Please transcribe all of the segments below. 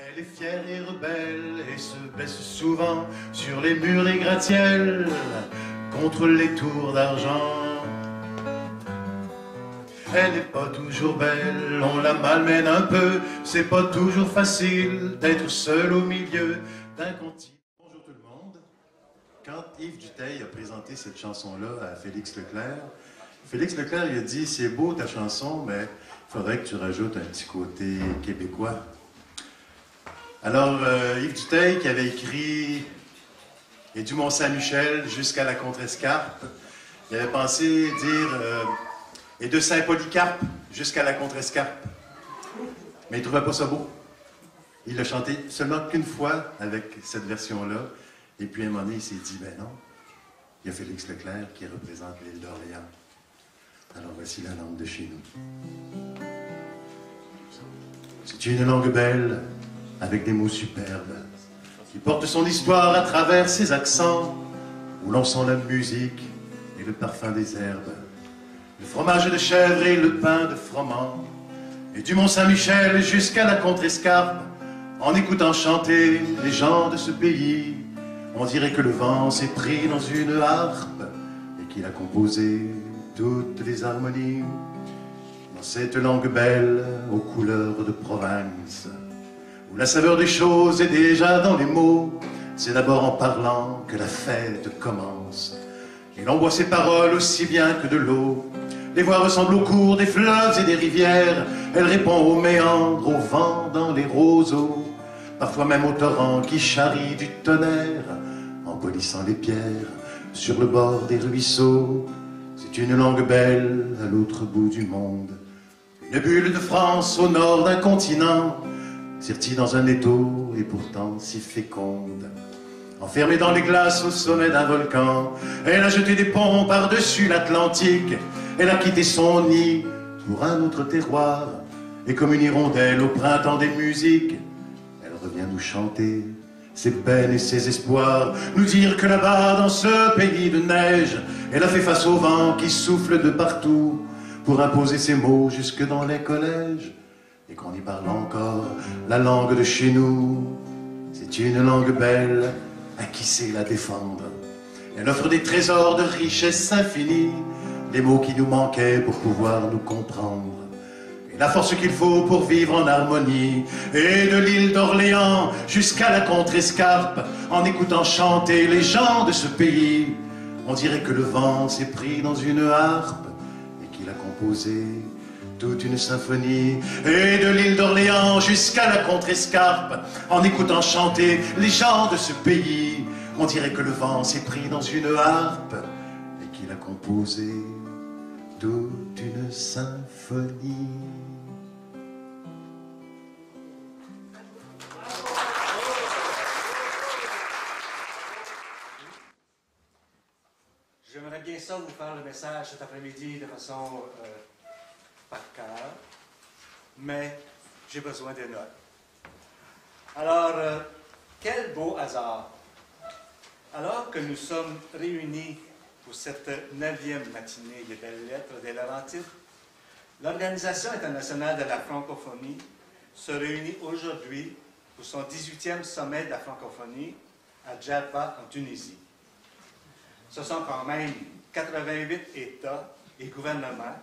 Elle est fière et rebelle et se baisse souvent sur les murs des gratte-ciels contre les tours d'argent. Elle n'est pas toujours belle, on la malmène un peu, c'est pas toujours facile d'être seul au milieu d'un continent. Bonjour tout le monde. Quand Yves Duteil a présenté cette chanson-là à Félix Leclerc, Félix Leclerc il a dit « C'est beau ta chanson, mais il faudrait que tu rajoutes un petit côté québécois. » Alors, Yves Duteil, qui avait écrit « Et du Mont-Saint-Michel jusqu'à la Contrescarpe », il avait pensé dire « Et de Saint-Polycarpe jusqu'à la Contrescarpe ». Mais il ne trouvait pas ça beau. Il l'a chanté seulement qu'une fois avec cette version-là. Et puis, à un moment donné, il s'est dit « Ben non, il y a Félix Leclerc qui représente l'île d'Orléans. » Alors, voici la langue de chez nous. C'est une langue belle, avec des mots superbes, qui porte son histoire à travers ses accents, où l'on sent la musique et le parfum des herbes, le fromage de chèvre et le pain de froment, et du Mont-Saint-Michel jusqu'à la Contrescarpe, en écoutant chanter les gens de ce pays, on dirait que le vent s'est pris dans une harpe et qu'il a composé toutes les harmonies dans cette langue belle aux couleurs de province, où la saveur des choses est déjà dans les mots. C'est d'abord en parlant que la fête commence. Et l'on boit ses paroles aussi bien que de l'eau. Les voix ressemblent au cours des fleuves et des rivières. Elle répond aux méandres, au vent dans les roseaux, parfois même au torrent qui charrie du tonnerre, en polissant les pierres sur le bord des ruisseaux. C'est une langue belle à l'autre bout du monde, une bulle de France au nord d'un continent, sertie dans un étau et pourtant si féconde. Enfermée dans les glaces au sommet d'un volcan, elle a jeté des ponts par-dessus l'Atlantique. Elle a quitté son nid pour un autre terroir, et comme une hirondelle au printemps des musiques, elle revient nous chanter ses peines et ses espoirs, nous dire que là-bas, dans ce pays de neige, elle a fait face au vent qui souffle de partout pour imposer ses mots jusque dans les collèges, et qu'on y parle encore la langue de chez nous. C'est une langue belle, à qui sait la défendre. Elle offre des trésors de richesse infinie, des mots qui nous manquaient pour pouvoir nous comprendre, et la force qu'il faut pour vivre en harmonie. Et de l'île d'Orléans jusqu'à la Contrescarpe, en écoutant chanter les gens de ce pays, on dirait que le vent s'est pris dans une harpe et qu'il a composé toute une symphonie. Et de l'île d'Orléans jusqu'à la Contrescarpe, en écoutant chanter les gens de ce pays, on dirait que le vent s'est pris dans une harpe et qu'il a composé toute une symphonie. J'aimerais bien ça vous faire le message cet après-midi de façon par cœur, mais j'ai besoin de notes. Alors, quel beau hasard! Alors que nous sommes réunis pour cette 9e matinée des Belles Lettres des Laurentides, l'Organisation internationale de la francophonie se réunit aujourd'hui pour son 18e sommet de la francophonie à Djerba, en Tunisie. Ce sont quand même 88 États et gouvernements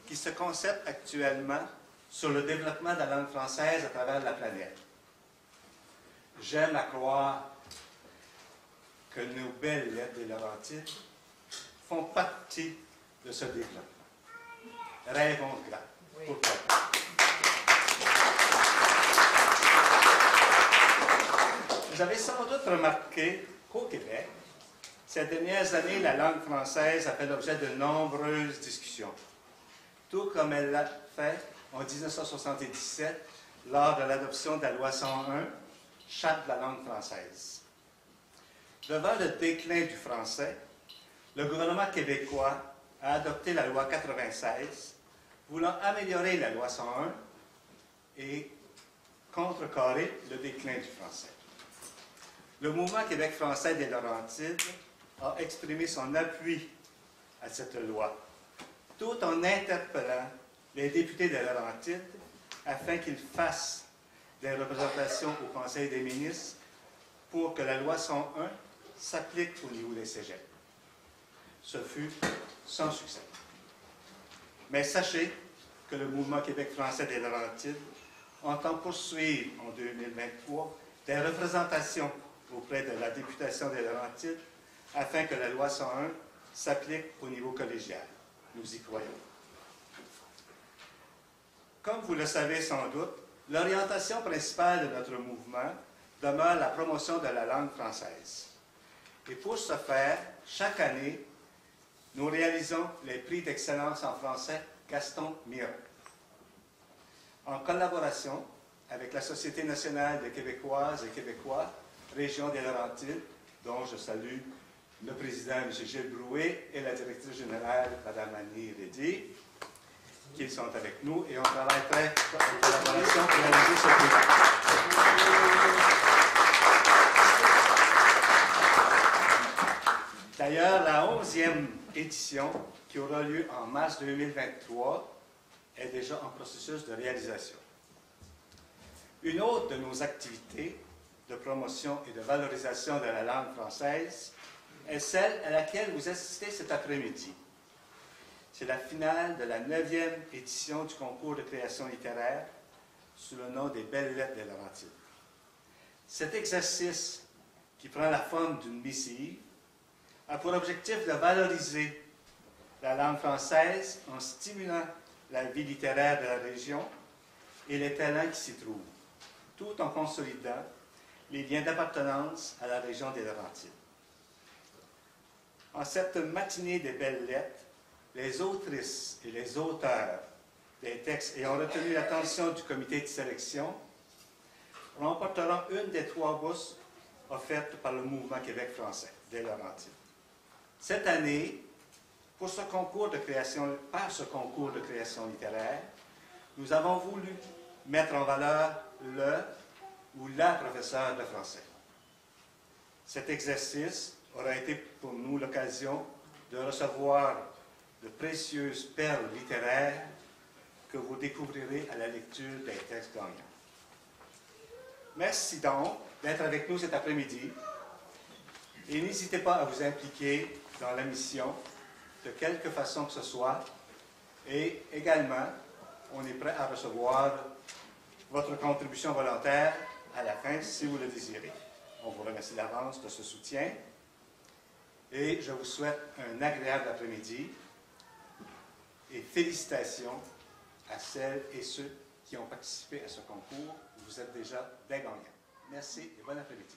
qui se concentrent actuellement sur le développement de la langue française à travers la planète. J'aime à croire que nos Belles Lettres des Laurentides font partie de ce développement. Rêvons grand. Oui. Pourquoi pas? Vous avez sans doute remarqué qu'au Québec, ces dernières années, la langue française a fait l'objet de nombreuses discussions, tout comme elle l'a fait en 1977 lors de l'adoption de la loi 101, Charte de la langue française. Devant le déclin du français, le gouvernement québécois a adopté la loi 96, voulant améliorer la loi 101 et contrecarrer le déclin du français. Le mouvement Québec français des Laurentides a exprimé son appui à cette loi, tout en interpellant les députés de Laurentides afin qu'ils fassent des représentations au Conseil des ministres pour que la loi 101 s'applique au niveau des cégeps. Ce fut sans succès. Mais sachez que le mouvement Québec français des Laurentides entend poursuivre en 2023 des représentations auprès de la députation des Laurentides afin que la loi 101 s'applique au niveau collégial. Nous y croyons. Comme vous le savez sans doute, l'orientation principale de notre mouvement demeure la promotion de la langue française. Et pour ce faire, chaque année, nous réalisons les prix d'excellence en français Gaston Mira. En collaboration avec la Société nationale des Québécoises et Québécois, Région des Laurentides, dont je salue le président M. Gilles Brouet et la directrice générale Mme Annie Reddy, qui sont avec nous et on travaille très en collaboration pour réaliser ce prix. D'ailleurs, la 11e édition, qui aura lieu en mars 2023, est déjà en processus de réalisation. Une autre de nos activités de promotion et de valorisation de la langue française est celle à laquelle vous assistez cet après-midi. C'est la finale de la 9e édition du concours de création littéraire sous le nom des Belles Lettres des Laurentides. Cet exercice, qui prend la forme d'une missive, a pour objectif de valoriser la langue française en stimulant la vie littéraire de la région et les talents qui s'y trouvent, tout en consolidant les liens d'appartenance à la région des Laurentides. En cette matinée des Belles Lettres, les autrices et les auteurs des textes ayant retenu l'attention du comité de sélection remporteront une des 3 bourses offertes par le mouvement Québec français des Laurentides. Cette année, par ce concours de création littéraire, nous avons voulu mettre en valeur le ou la professeure de français. Cet exercice aura été pour nous l'occasion de recevoir de précieuses perles littéraires que vous découvrirez à la lecture des textes gagnants. Merci donc d'être avec nous cet après-midi et n'hésitez pas à vous impliquer dans la mission de quelque façon que ce soit et également, on est prêt à recevoir votre contribution volontaire à la fin si vous le désirez. On vous remercie d'avance de ce soutien et je vous souhaite un agréable après-midi et félicitations à celles et ceux qui ont participé à ce concours. Vous êtes déjà des gagnants. Merci et bon après-midi.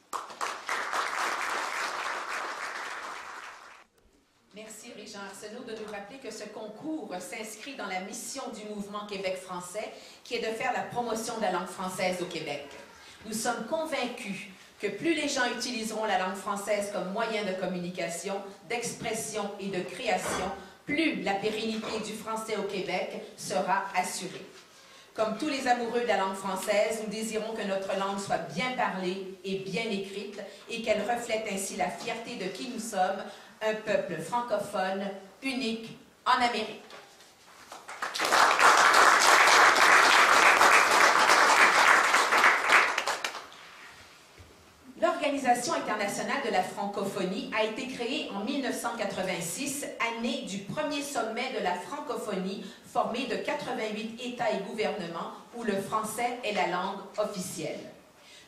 Merci Régent Arsenault de nous rappeler que ce concours s'inscrit dans la mission du mouvement Québec français qui est de faire la promotion de la langue française au Québec. Nous sommes convaincus que plus les gens utiliseront la langue française comme moyen de communication, d'expression et de création, plus la pérennité du français au Québec sera assurée. Comme tous les amoureux de la langue française, nous désirons que notre langue soit bien parlée et bien écrite et qu'elle reflète ainsi la fierté de qui nous sommes, un peuple francophone unique en Amérique. L'Organisation internationale de la francophonie a été créée en 1986, année du premier sommet de la francophonie formé de 88 États et gouvernements où le français est la langue officielle.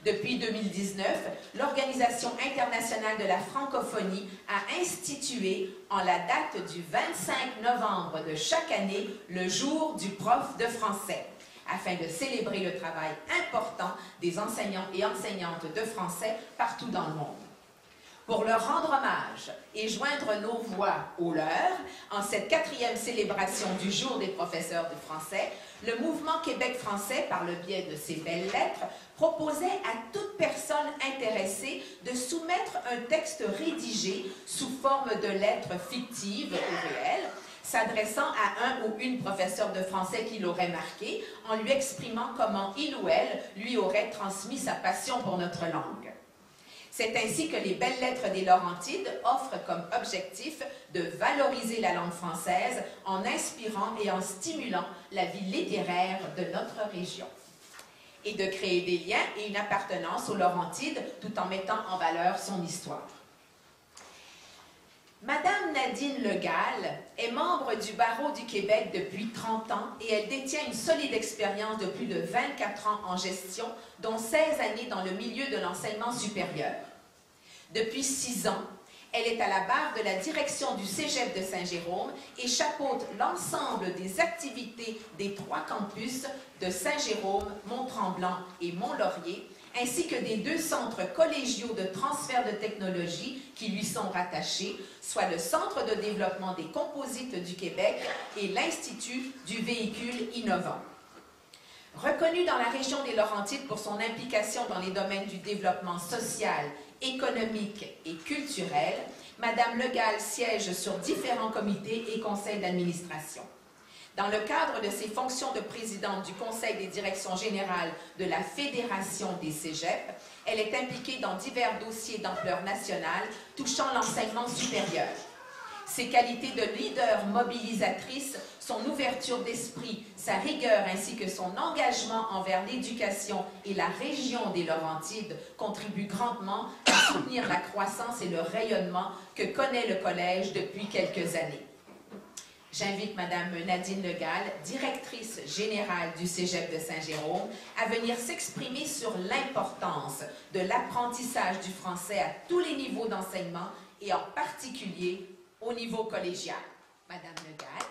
Depuis 2019, l'Organisation internationale de la francophonie a institué, en la date du 25 novembre de chaque année, le jour du prof de français, afin de célébrer le travail important des enseignants et enseignantes de français partout dans le monde. Pour leur rendre hommage et joindre nos voix aux leurs, en cette 4e célébration du jour des professeurs de français, le mouvement Québec français, par le biais de ses belles lettres, proposait à toute personne intéressée de soumettre un texte rédigé sous forme de lettres fictives ou réelles, s'adressant à un ou une professeure de français qui l'aurait marqué, en lui exprimant comment il ou elle lui aurait transmis sa passion pour notre langue. C'est ainsi que les Belles Lettres des Laurentides offrent comme objectif de valoriser la langue française en inspirant et en stimulant la vie littéraire de notre région. et de créer des liens et une appartenance aux Laurentides tout en mettant en valeur son histoire. Madame Nadine Legall est membre du Barreau du Québec depuis 30 ans et elle détient une solide expérience de plus de 24 ans en gestion, dont 16 années dans le milieu de l'enseignement supérieur. Depuis 6 ans, elle est à la barre de la direction du Cégep de Saint-Jérôme et chapeaute l'ensemble des activités des 3 campus de Saint-Jérôme, Mont-Tremblant et Mont-Laurier, ainsi que des 2 centres collégiaux de transfert de technologie qui lui sont rattachés, soit le Centre de développement des composites du Québec et l'Institut du véhicule innovant. Reconnue dans la région des Laurentides pour son implication dans les domaines du développement social, économique et culturel, Madame Legall siège sur différents comités et conseils d'administration. Dans le cadre de ses fonctions de présidente du Conseil des directions générales de la Fédération des cégeps, elle est impliquée dans divers dossiers d'ampleur nationale touchant l'enseignement supérieur. Ses qualités de leader mobilisatrice, son ouverture d'esprit, sa rigueur ainsi que son engagement envers l'éducation et la région des Laurentides contribuent grandement à soutenir la croissance et le rayonnement que connaît le collège depuis quelques années. J'invite Mme Nadine Legall, directrice générale du Cégep de Saint-Jérôme, à venir s'exprimer sur l'importance de l'apprentissage du français à tous les niveaux d'enseignement et en particulier au niveau collégial. Madame Legall.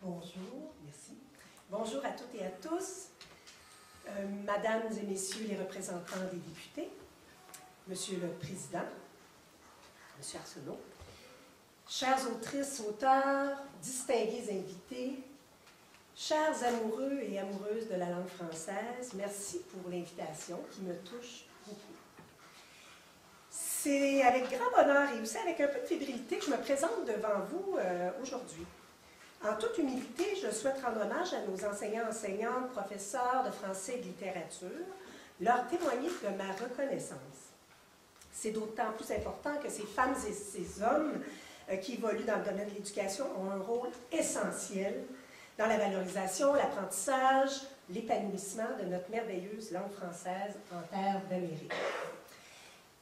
Bonjour, merci. Bonjour à toutes et à tous, Mesdames et Messieurs les représentants des députés, Monsieur le Président, Monsieur Arsenault, chères autrices, auteurs, distingués invités, chers amoureux et amoureuses de la langue française, merci pour l'invitation qui me touche beaucoup. C'est avec grand bonheur et aussi avec un peu de fébrilité que je me présente devant vous aujourd'hui. En toute humilité, je souhaite rendre hommage à nos enseignants, enseignantes, professeurs de français et de littérature, leur témoigner de ma reconnaissance. C'est d'autant plus important que ces femmes et ces hommes qui évoluent dans le domaine de l'éducation ont un rôle essentiel dans la valorisation, l'apprentissage, l'épanouissement de notre merveilleuse langue française en terre d'Amérique.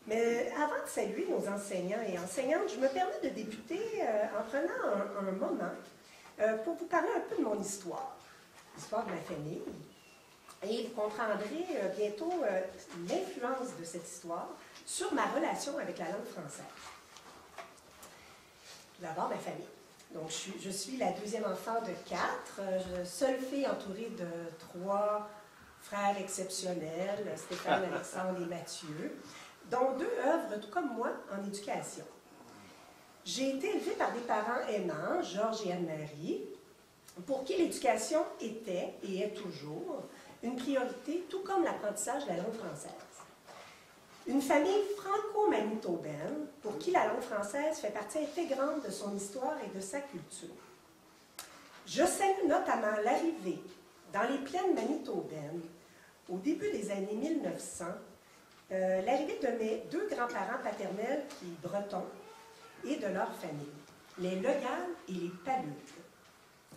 Mais avant de saluer nos enseignants et enseignantes, je me permets de débuter en prenant un moment pour vous parler un peu de mon histoire, l'histoire de ma famille. Et vous comprendrez bientôt l'influence de cette histoire sur ma relation avec la langue française. Tout d'abord, ma famille. Donc, je suis la 2e enfant de 4, seule fille entourée de 3 frères exceptionnels, Stéphane, Alexandre et Mathieu, dont 2 œuvrent, tout comme moi, en éducation. J'ai été élevée par des parents aimants, Georges et Anne-Marie, pour qui l'éducation était, et est toujours, une priorité, tout comme l'apprentissage de la langue française. Une famille franco-manitobaine pour qui la langue française fait partie intégrante de son histoire et de sa culture. Je salue notamment l'arrivée dans les plaines manitobaines, au début des années 1900, l'arrivée de mes 2 grands-parents paternels, qui bretons, et de leur famille, les Legall et les Palud.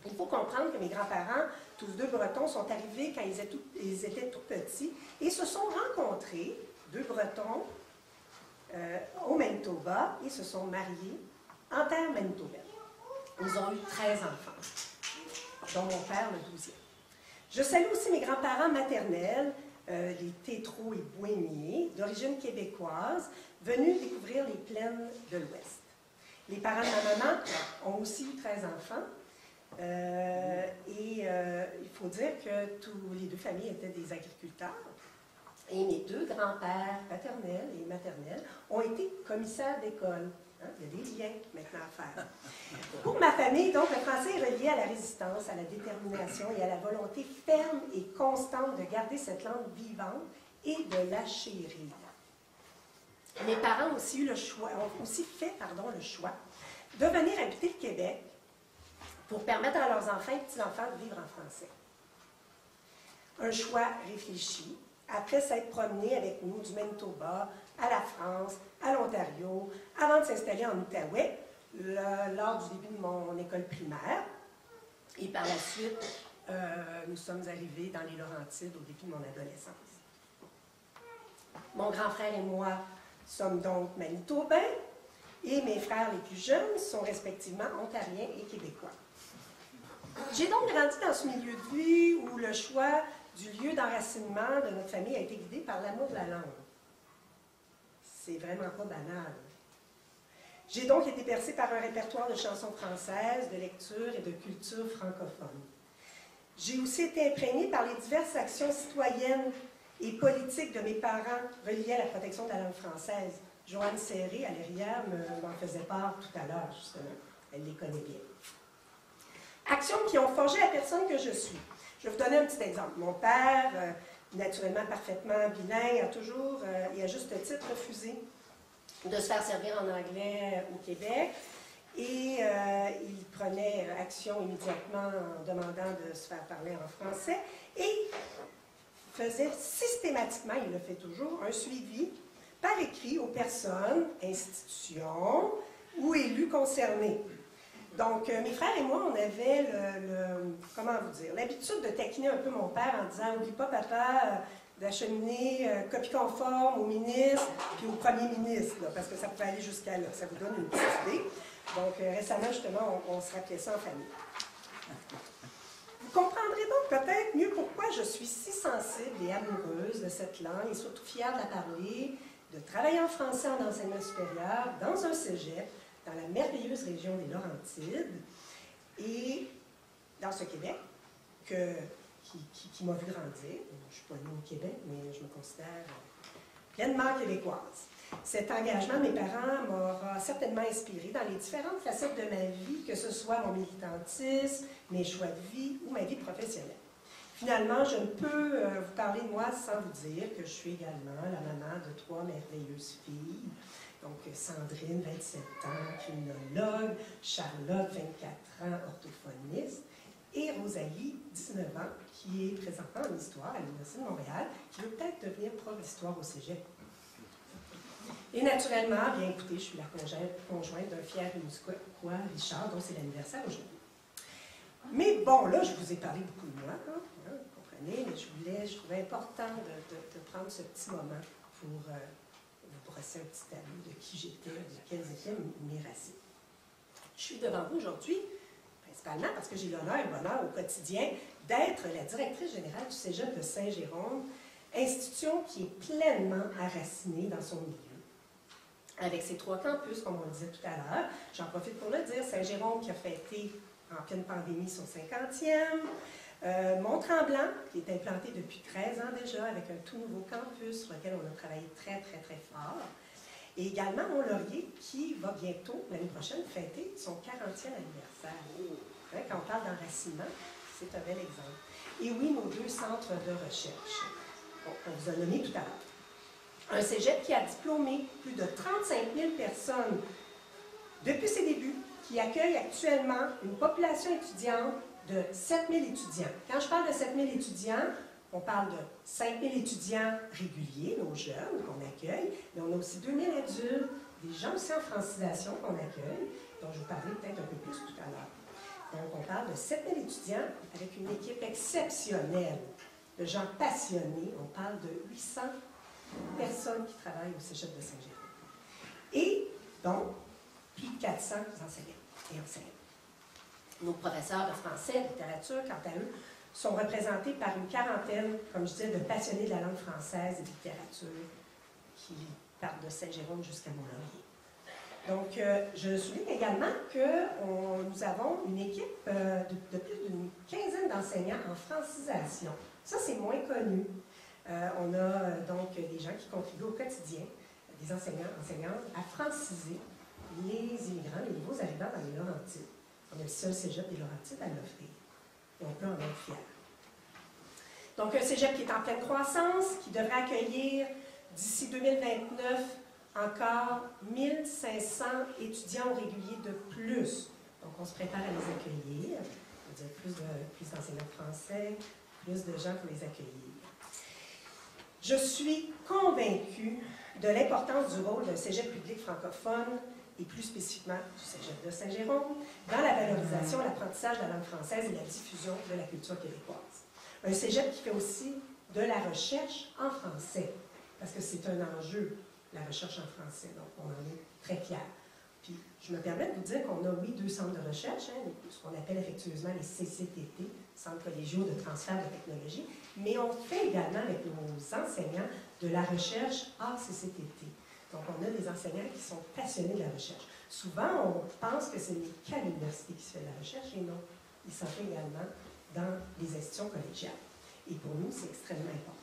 Il faut comprendre que mes grands-parents, tous 2 bretons, sont arrivés quand ils étaient tout petits et se sont rencontrés, 2 bretons, au Manitoba, et se sont mariés en terre manitobaine. Ils ont eu 13 enfants, dont mon père le 12e. Je salue aussi mes grands-parents maternels, les Tétrault et Bohémiers, d'origine québécoise, venus découvrir les plaines de l'Ouest. Les parents de ma maman ont aussi eu 13 enfants. Il faut dire que tous les 2 familles étaient des agriculteurs. Et mes 2 grands-pères paternels et maternels ont été commissaires d'école. Hein? Il y a des liens maintenant à faire. Pour ma famille, donc, le français est relié à la résistance, à la détermination et à la volonté ferme et constante de garder cette langue vivante et de la chérir. Mes parents ont aussi fait le choix de venir habiter le Québec pour permettre à leurs enfants et petits-enfants de vivre en français. Un choix réfléchi, après s'être promenés avec nous du Manitoba à la France, à l'Ontario, avant de s'installer en Outaouais, lors du début de mon école primaire. Et par la suite, nous sommes arrivés dans les Laurentides au début de mon adolescence. Mon grand frère et moi sommes donc manitobains et mes frères les plus jeunes sont respectivement ontariens et québécois. J'ai donc grandi dans ce milieu de vie où le choix du lieu d'enracinement de notre famille a été guidé par l'amour de la langue. C'est vraiment pas banal. J'ai donc été bercée par un répertoire de chansons françaises, de lecture et de culture francophone. J'ai aussi été imprégnée par les diverses actions citoyennes et politiques de mes parents reliées à la protection de la langue française. Joanne Serré, à l'arrière, m'en faisait part tout à l'heure, justement. Elle les connaît bien. Actions qui ont forgé la personne que je suis. Je vais vous donner un petit exemple. Mon père, naturellement parfaitement bilingue, a toujours, et à juste titre, refusé de se faire servir en anglais au Québec. Et il prenait action immédiatement en demandant de se faire parler en français. Et faisait systématiquement, il le fait toujours, un suivi par écrit aux personnes, institutions ou élus concernés. Donc, mes frères et moi, on avait comment vous dire, l'habitude de taquiner un peu mon père en disant « Oublie pas, papa, d'acheminer copie conforme au ministre puis au premier ministre, là, parce que ça pouvait aller jusqu'à là. » Ça vous donne une petite idée. Donc, récemment, justement, on se rappelait ça en famille. Vous comprendrez donc peut-être mieux pourquoi je suis si sensible et amoureuse de cette langue et surtout fière de la parler, de travailler en français en enseignement supérieur dans un cégep, dans la merveilleuse région des Laurentides et dans ce Québec qui m'a vu grandir. Je ne suis pas née au Québec, mais je me considère pleinement québécoise. Cet engagement de mes parents m'aura certainement inspiré dans les différentes facettes de ma vie, que ce soit mon militantisme, mes choix de vie ou ma vie professionnelle. Finalement, je ne peux vous parler de moi sans vous dire que je suis également la maman de 3 merveilleuses filles. Donc, Sandrine, 27 ans, criminologue, Charlotte, 24 ans, orthophoniste, et Rosalie, 19 ans, qui est présentement en histoire à l'Université de Montréal, qui veut peut-être devenir prof d'histoire au cégep. Et naturellement, bien écoutez, je suis la conjointe d'un fier Munisquois, Richard, dont c'est l'anniversaire aujourd'hui. Mais bon, là, je vous ai parlé beaucoup de moi, hein, vous comprenez, mais je trouvais important de prendre ce petit moment pour vous brosser un petit tableau de qui j'étais, de quelles étaient mes racines. Je suis devant vous aujourd'hui, principalement parce que j'ai l'honneur et le bonheur au quotidien d'être la directrice générale du Cégep de Saint-Jérôme, institution qui est pleinement enracinée dans son milieu. Avec ses 3 campus, comme on le disait tout à l'heure, j'en profite pour le dire, Saint-Jérôme qui a fêté en pleine pandémie son 50e, Mont-Tremblant, qui est implanté depuis 13 ans déjà, avec un tout nouveau campus sur lequel on a travaillé très, très, très fort. Et également Mont-Laurier, qui va bientôt, l'année prochaine, fêter son 40e anniversaire. Hein, quand on parle d'enracinement, c'est un bel exemple. Et oui, nos 2 centres de recherche. Bon, on vous a nommé tout à l'heure. Un cégep qui a diplômé plus de 35 000 personnes depuis ses débuts, qui accueille actuellement une population étudiante de 7 000 étudiants. Quand je parle de 7 000 étudiants, on parle de 5 000 étudiants réguliers, nos jeunes qu'on accueille, mais on a aussi 2 000 adultes, des gens aussi en francisation qu'on accueille, dont je vous parlerai peut-être un peu plus tout à l'heure. Donc, on parle de 7 000 étudiants avec une équipe exceptionnelle, de gens passionnés. On parle de 800 personnes qui travaillent au Cégep de Saint-Jérôme. Et donc, plus de 400 enseignants et enseignants. Nos professeurs de français et de littérature, quant à eux, sont représentés par une quarantaine, comme je disais, de passionnés de la langue française et de littérature qui partent de Saint-Jérôme jusqu'à Mont-Laurier. Donc, je souligne également que nous avons une équipe de plus d'une quinzaine d'enseignants en francisation. Ça, c'est moins connu. On a donc des gens qui contribuent au quotidien, des enseignants, enseignantes, à franciser les immigrants, les nouveaux arrivants dans les Laurentides. On est le seul cégep des Laurentides à l'offrir. Et on peut en être fiers. Donc, un cégep qui est en pleine croissance, qui devrait accueillir d'ici 2029 encore 1500 étudiants réguliers de plus. Donc, on se prépare à les accueillir. On va dire plus d'enseignants français, plus de gens pour les accueillir. Je suis convaincue de l'importance du rôle d'un cégep public francophone et plus spécifiquement du Cégep de Saint-Jérôme, dans la valorisation, l'apprentissage de la langue française et la diffusion de la culture québécoise. Un Cégep qui fait aussi de la recherche en français, parce que c'est un enjeu, la recherche en français, donc on en est très fiers. Puis, je me permets de vous dire qu'on a, oui, 2 centres de recherche, hein, ce qu'on appelle effectivement les CCTT, Centres collégiaux de transfert de technologie, mais on fait également avec nos enseignants de la recherche hors CCTT. Donc, on a des enseignants qui sont passionnés de la recherche. Souvent, on pense que ce n'est qu'à l'université qui se fait de la recherche, et non, ils s'en font également dans les institutions collégiales. Et pour nous, c'est extrêmement important.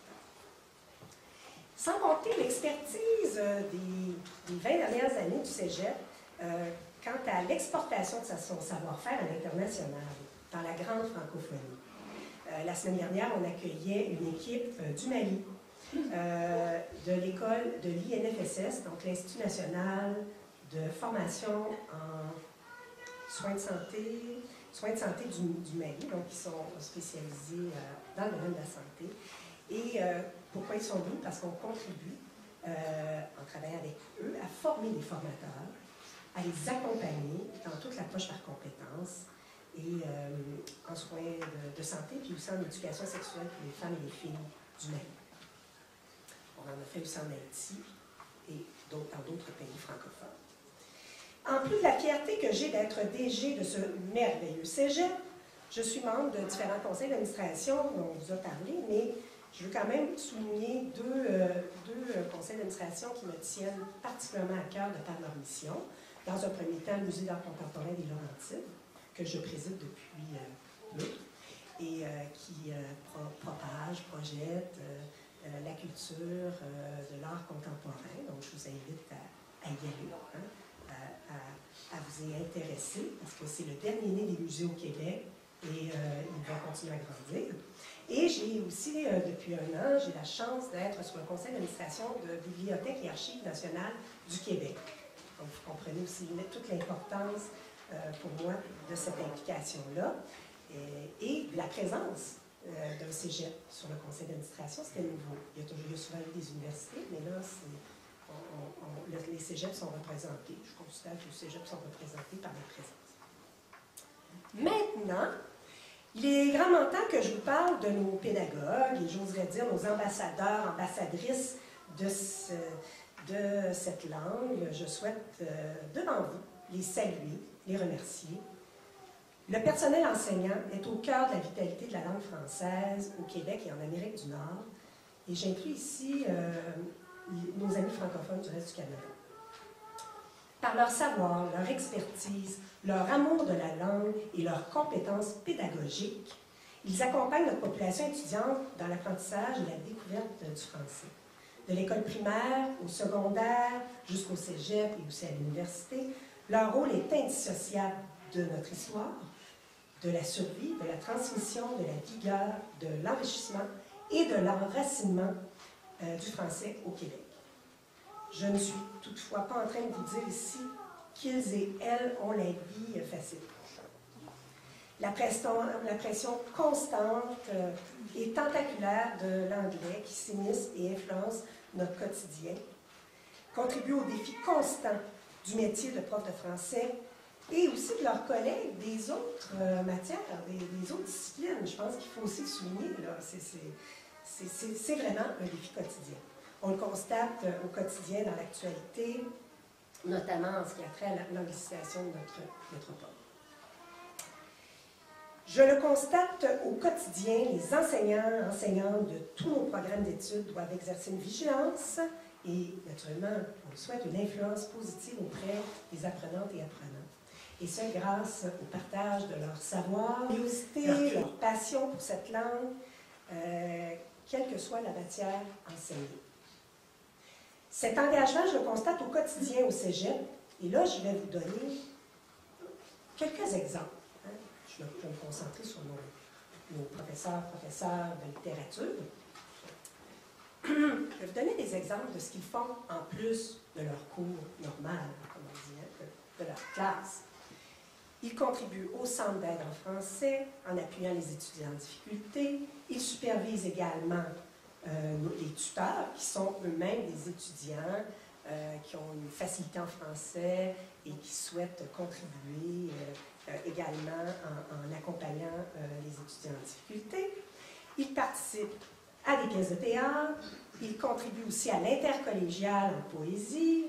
Sans compter l'expertise des 20 dernières années du Cégep, quant à l'exportation de son savoir-faire à l'international, dans la grande francophonie. La semaine dernière, on accueillait une équipe du Mali, de l'école de l'INFSS, donc l'Institut national de formation en soins de santé du Mali, donc ils sont spécialisés dans le domaine de la santé. Et pourquoi ils sont venus? Parce qu'on contribue, en travaillant avec eux, à former des formateurs, à les accompagner dans toute l'approche par compétences et en soins de santé, puis aussi en éducation sexuelle pour les femmes et les filles du Mali. On en a fait aussi en Haïti et dans d'autres pays francophones. En plus de la fierté que j'ai d'être DG de ce merveilleux cégep, je suis membre de différents conseils d'administration dont on vous a parlé, mais je veux quand même souligner deux conseils d'administration qui me tiennent particulièrement à cœur de par leur mission. Dans un premier temps, le Musée d'art contemporain des Laurentides, que je préside depuis août, et qui projette la culture de l'art contemporain. Donc, je vous invite à y aller, à vous y intéresser, parce que c'est le dernier né des musées au Québec, et il va continuer à grandir. Et j'ai aussi, depuis 1 an, j'ai la chance d'être sur le conseil d'administration de Bibliothèque et Archives nationales du Québec. Donc, vous comprenez aussi toute l'importance pour moi de cette implication-là et de la présence d'un cégep sur le conseil d'administration. C'était nouveau. Il y a souvent eu des universités, mais là, les cégeps sont représentés. Je considère que les cégeps sont représentés par la présence. Maintenant, il est grandement temps que je vous parle de nos pédagogues et j'oserais dire nos ambassadeurs, ambassadrices de cette langue. Je souhaite, devant vous, les saluer, les remercier. Le personnel enseignant est au cœur de la vitalité de la langue française au Québec et en Amérique du Nord. Et j'inclus ici nos amis francophones du reste du Canada. Par leur savoir, leur expertise, leur amour de la langue et leurs compétences pédagogiques, ils accompagnent notre population étudiante dans l'apprentissage et la découverte du français. De l'école primaire au secondaire jusqu'au cégep et aussi à l'université, leur rôle est indissociable de notre histoire, de la survie, de la transmission, de la vigueur, de l'enrichissement et de l'enracinement du français au Québec. Je ne suis toutefois pas en train de vous dire ici qu'ils et elles ont la vie facile. La pression constante et tentaculaire de l'anglais qui s'immisce et influence notre quotidien contribue au défi constant du métier de prof de français et aussi de leurs collègues des autres matières, des autres disciplines. Je pense qu'il faut aussi le souligner, là. C'est vraiment un défi quotidien. On le constate au quotidien dans l'actualité, notamment en ce qui a trait à l'anglicisation de notre métropole. Je le constate au quotidien, les enseignants, enseignantes de tous nos programmes d'études doivent exercer une vigilance et, naturellement, on le souhaite, une influence positive auprès des apprenantes et apprenants. Et ce, grâce au partage de leur savoir, curiosité, leur passion pour cette langue, quelle que soit la matière enseignée. Cet engagement, je le constate au quotidien au cégep, et là, je vais vous donner quelques exemples. Je vais me concentrer sur nos professeurs de littérature. Je vais vous donner des exemples de ce qu'ils font en plus de leur cours normal, comme on dit, de leur classe. Ils contribuent au centre d'aide en français en appuyant les étudiants en difficulté. Ils supervisent également les tuteurs, qui sont eux-mêmes des étudiants qui ont une facilité en français et qui souhaitent contribuer également en accompagnant les étudiants en difficulté. Ils participent à des pièces de théâtre, ils contribuent aussi à l'intercollégial en poésie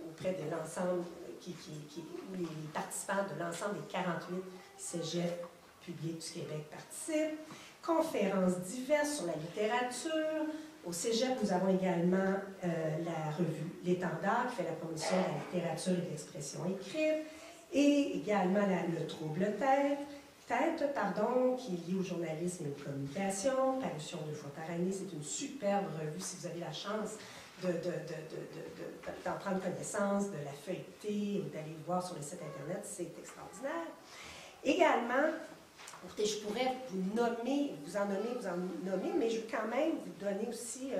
auprès de l'ensemble, où les participants de l'ensemble des 48 cégeps publics du Québec participent. Conférences diverses sur la littérature. Au cégep, nous avons également la revue L'Étendard qui fait la promotion de la littérature et de l'expression écrite, et également le Trouble-Tête, qui est lié au journalisme et aux communications, parution 2 fois par année. C'est une superbe revue si vous avez la chance d'en prendre connaissance, de la feuilleter ou d'aller le voir sur le site Internet, c'est extraordinaire. Également, écoutez, je pourrais vous en nommer, mais je veux quand même vous donner aussi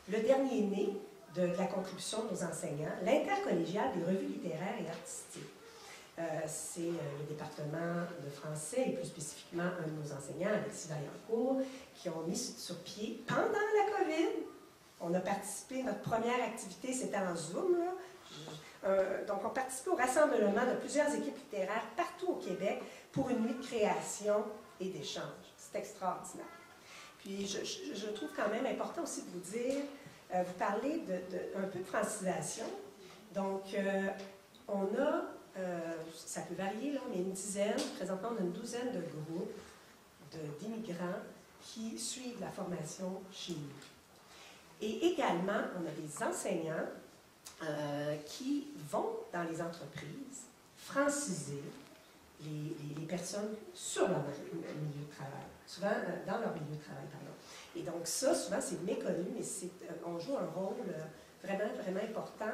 le dernier né de la contribution de nos enseignants, l'intercollégial des revues littéraires et artistiques. C'est le département de français et plus spécifiquement un de nos enseignants, Alexis Vaillancourt, qui ont mis sur pied pendant la COVID. On a participé, notre première activité, c'était en Zoom, là. Donc, on participait au rassemblement de plusieurs équipes littéraires partout au Québec pour une nuit de création et d'échange. C'est extraordinaire. Puis, je trouve quand même important aussi de vous dire, vous parlez un peu de francisation. Donc, on a, ça peut varier, là, mais une dizaine, présentement, on a une douzaine de groupes d'immigrants qui suivent la formation chez nous. Et également, on a des enseignants qui vont dans les entreprises franciser les personnes sur leur milieu de travail, souvent dans leur milieu de travail, pardon. Et donc ça, souvent, c'est méconnu, mais on joue un rôle vraiment, vraiment important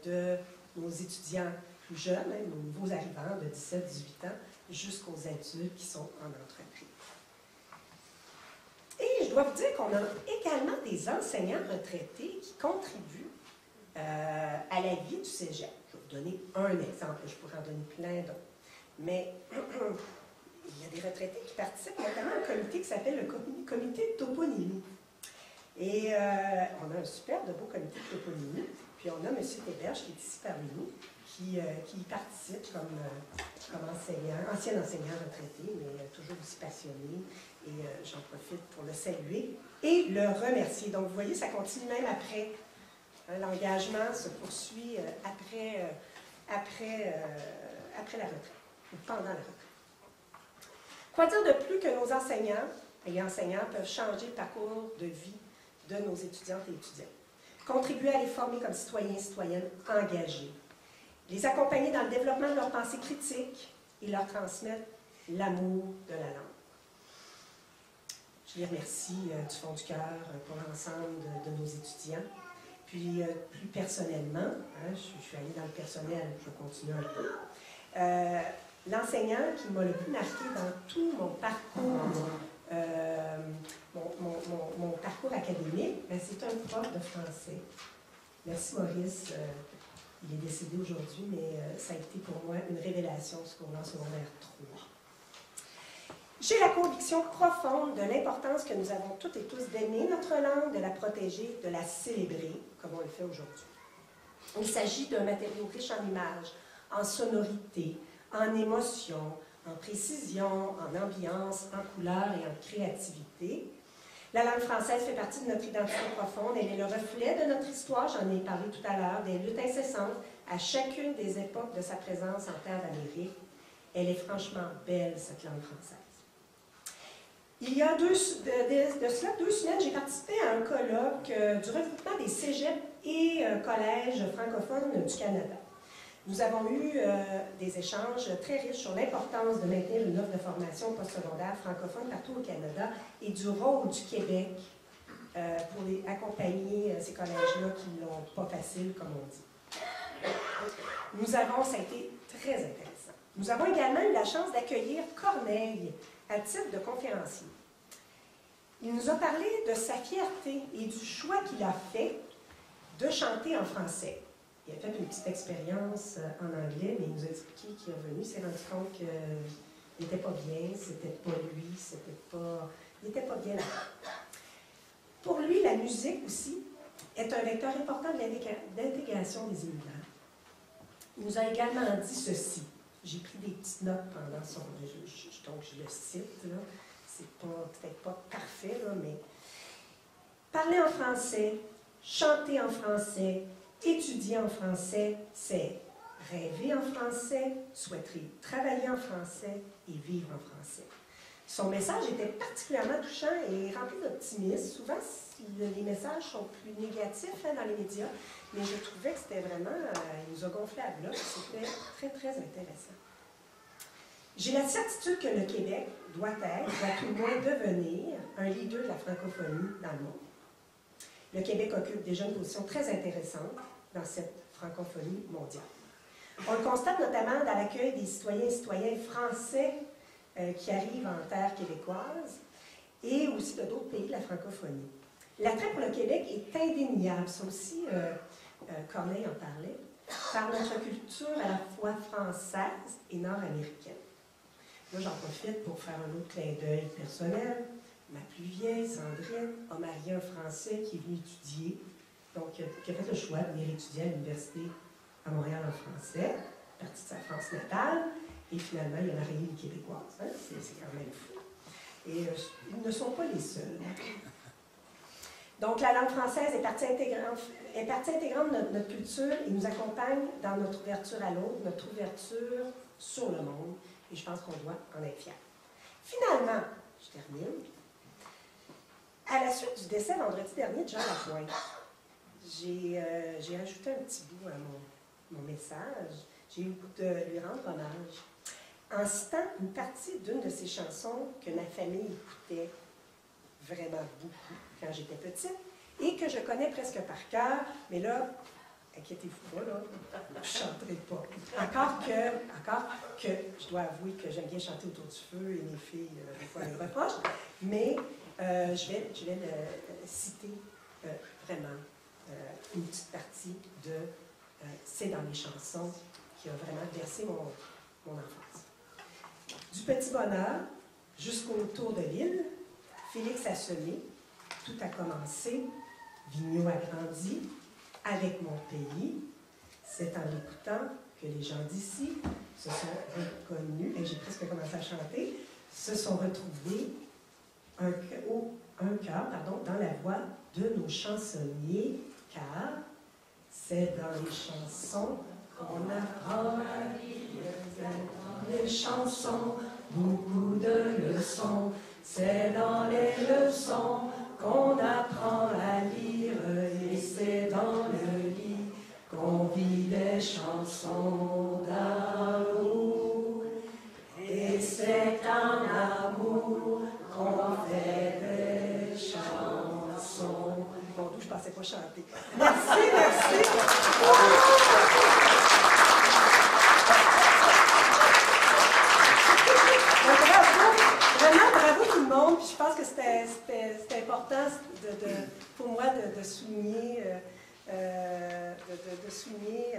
de nos étudiants plus jeunes, hein, nos nouveaux arrivants de 17-18 ans, jusqu'aux adultes qui sont en entreprise. Et je dois vous dire qu'on a également des enseignants retraités qui contribuent à la vie du cégep. Je vais vous donner un exemple, je pourrais en donner plein d'autres. Mais il y a des retraités qui participent notamment à un comité qui s'appelle le comité de toponymie. Et on a un super de beau comité de toponymie. Puis on a M. Théberge qui est ici parmi nous, qui participe comme enseignant, ancien enseignant retraité, mais toujours aussi passionné. Et j'en profite pour le saluer et le remercier. Donc, vous voyez, ça continue même après. L'engagement se poursuit après la retraite, ou pendant la retraite. Quoi dire de plus que nos enseignants et enseignants peuvent changer le parcours de vie de nos étudiantes et étudiants, contribuer à les former comme citoyens et citoyennes engagés, les accompagner dans le développement de leur pensée critique et leur transmettre l'amour de la langue. Je les remercie du fond du cœur pour l'ensemble de nos étudiants. Puis, plus personnellement, hein, je suis allée dans le personnel, je vais continuer un peu. L'enseignant qui m'a le plus marqué dans tout mon parcours, mon parcours académique, c'est un prof de français. Merci Maurice, il est décédé aujourd'hui, mais ça a été pour moi une révélation ce cours-là en secondaire 3. J'ai la conviction profonde de l'importance que nous avons toutes et tous d'aimer notre langue, de la protéger, de la célébrer, comme on le fait aujourd'hui. Il s'agit d'un matériau riche en images, en sonorité, en émotion, en précision, en ambiance, en couleur et en créativité. La langue française fait partie de notre identité profonde. Elle est le reflet de notre histoire, j'en ai parlé tout à l'heure, des luttes incessantes à chacune des époques de sa présence en terre d'Amérique. Elle est franchement belle, cette langue française. Il y a de cela 2 semaines, j'ai participé à un colloque du regroupement des cégeps et collèges francophones du Canada. Nous avons eu des échanges très riches sur l'importance de maintenir une offre de formation postsecondaire francophone partout au Canada et du rôle du Québec pour accompagner ces collèges-là qui ne l'ont pas facile, comme on dit. Ça a été très intéressant. Nous avons également eu la chance d'accueillir Corneille à titre de conférencier. Il nous a parlé de sa fierté et du choix qu'il a fait de chanter en français. Il a fait une petite expérience en anglais, mais il nous a expliqué qu'il est revenu, il s'est rendu compte qu'il n'était pas bien, c'était pas lui, il n'était pas bien là. Pour lui, la musique aussi est un vecteur important de l'intégration des immigrants. Il nous a également dit ceci. J'ai pris des petites notes pendant son... donc, je le cite, là. C'est peut-être pas parfait, là, mais... Parler en français, chanter en français, étudier en français, c'est rêver en français, souhaiter travailler en français et vivre en français. Son message était particulièrement touchant et rempli d'optimisme. Souvent, les messages sont plus négatifs dans les médias, mais je trouvais que c'était vraiment, il nous a gonflé à bloc. C'était très, très intéressant. J'ai la certitude que le Québec doit tout le moins devenir un leader de la francophonie dans le monde. Le Québec occupe déjà une position très intéressante dans cette francophonie mondiale. On le constate notamment dans l'accueil des citoyens et citoyennes français qui arrivent en terre québécoise et aussi de d'autres pays de la francophonie. L'attrait pour le Québec est indéniable. Ça aussi, Corneille en parlait, par notre culture à la fois française et nord-américaine. Là, j'en profite pour faire un autre clin d'œil personnel. Ma plus vieille, Sandrine, a marié un Français qui est venu étudier, donc qui a fait le choix de venir étudier à l'université à Montréal en français, partie de sa France natale, et finalement, il a marié une Québécoise. Hein? C'est quand même fou. Et ils ne sont pas les seuls. Donc, la langue française est partie intégrante de notre culture et nous accompagne dans notre ouverture à l'autre, notre ouverture sur le monde, et je pense qu'on doit en être fiers. Finalement, je termine. À la suite du décès vendredi dernier de Jean Lapointe, j'ai rajouté un petit bout à mon message. J'ai eu le goût de lui rendre hommage en citant une partie d'une de ses chansons que ma famille écoutait vraiment beaucoup quand j'étais petite et que je connais presque par cœur, mais là, inquiétez-vous pas, là, je ne chanterai pas. Encore que je dois avouer que j'aime bien chanter autour du feu et mes filles, des fois, me reprochent, mais je vais le citer vraiment une petite partie de C'est dans les chansons qui a vraiment bercé mon enfance. Du petit bonheur jusqu'au tour de l'île, Félix a semé, tout a commencé, Vigneault a grandi, avec mon pays. C'est en l'écoutant que les gens d'ici se sont reconnus, et j'ai presque commencé à chanter, se sont retrouvés un cœur dans la voix de nos chansonniers, car c'est dans les chansons qu'on apprend à lire, dans les chansons, beaucoup de leçons, c'est dans les leçons qu'on apprend à lire, et c'est dans le lit qu'on vit des chansons d'amour, et c'est en amour qu'on fait des chansons. Bon, d'où je pensais pas chanter. Merci, merci. Vraiment, bravo tout le monde. Puis je pense que c'était important pour moi de souligner,